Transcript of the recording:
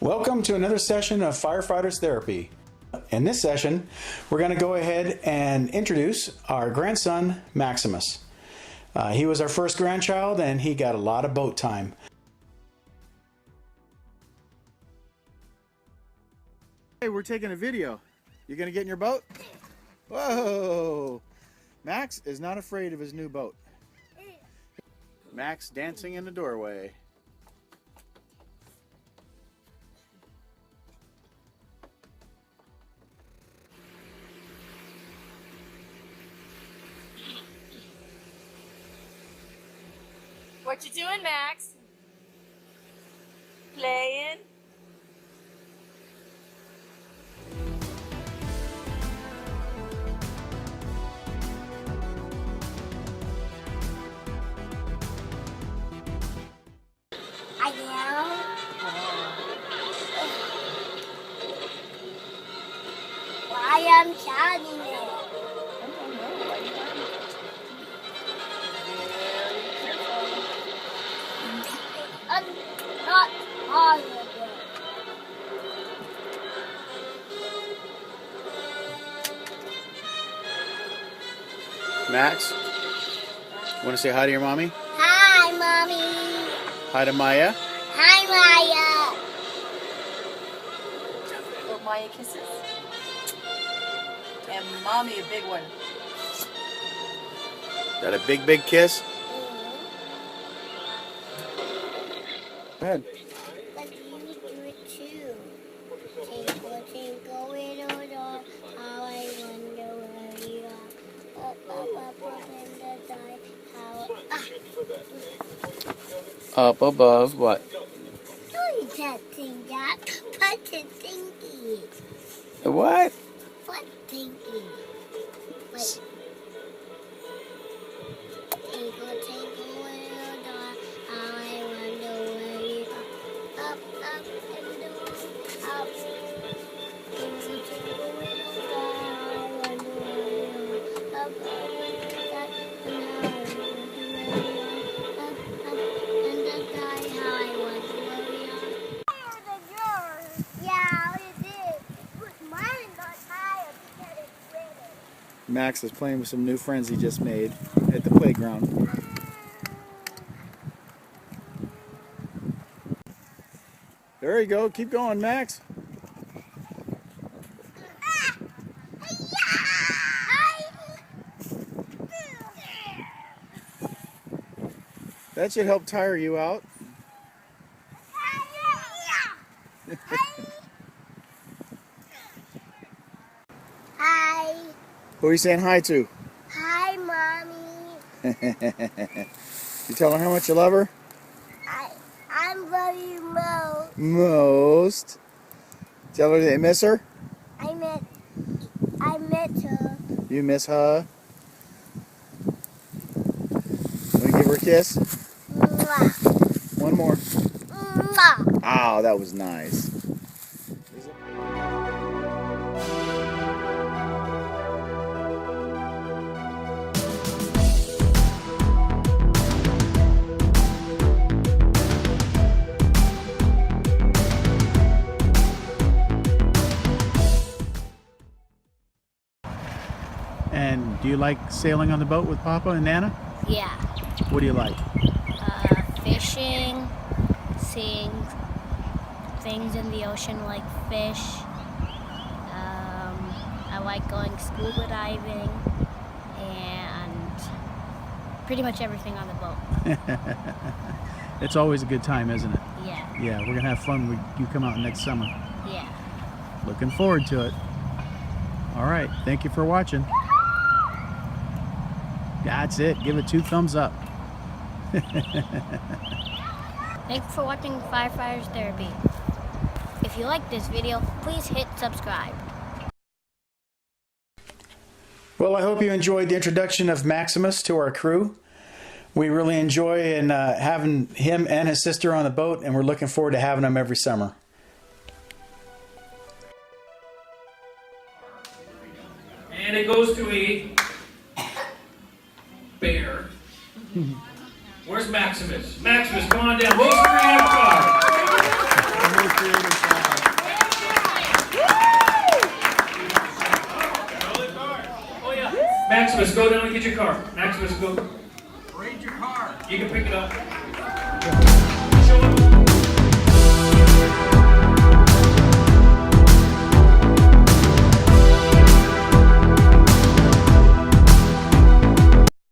Welcome to another session of Firefighters Therapy. In this session, we're going to go ahead and introduce our grandson, Maximus. He was our first grandchild and he got a lot of boat time. Hey, we're taking a video. You going to get in your boat? Whoa! Max is not afraid of his new boat. Max dancing in the doorway. What you doing, Max? Playing? I am. Why I'm charging it? I'm not positive. Max, want to say hi to your mommy? Hi, Mommy. Hi to Maya. Hi, Maya. Little Maya kisses. And Mommy a big one. Got a big, big kiss? Go ahead. But you do it too. Tinkle, tinkle, little dog, how I wonder where you are. Up in the sky, how Up above what? Who is that thing, Jack? What's it thinking? What? What thinking? Wait. Tinkle, tinkle, little dog, how I wonder where you are. Up in the up. Tinkle, tinkle, little dog, how I wonder where you are. Up in the sky, and how I wonder where you are. Up in the sky, how I wonder where you are. Yeah, it did. But mine got tired because it's winter. Max is playing with some new friends he just made at the playground. There you go. Keep going, Max. That should help tire you out. Hi. Who are you saying hi to? Hi, Mommy. You tell her how much you love her? I'm very low. Most. Tell her that you miss her? I met her. You miss her? Want to give her a kiss? Mwah. One more. Mwah. Oh, that was nice. And do you like sailing on the boat with Papa and Nana? Yeah. What do you like? Fishing, seeing things in the ocean like fish. I like going scuba diving and pretty much everything on the boat. It's always a good time, isn't it? Yeah. Yeah, we're going to have fun when you come out next summer. Yeah. Looking forward to it. All right, thank you for watching. That's it. Give it 2 thumbs up. Thanks for watching Firefighters Therapy. If you like this video, please hit subscribe. Well, I hope you enjoyed the introduction of Maximus to our crew. We really enjoy having him and his sister on the boat, and we're looking forward to having them every summer. And it goes to a bear. Where's Maximus? Maximus, come on down. Most creative car. Most creative car. Maximus, go.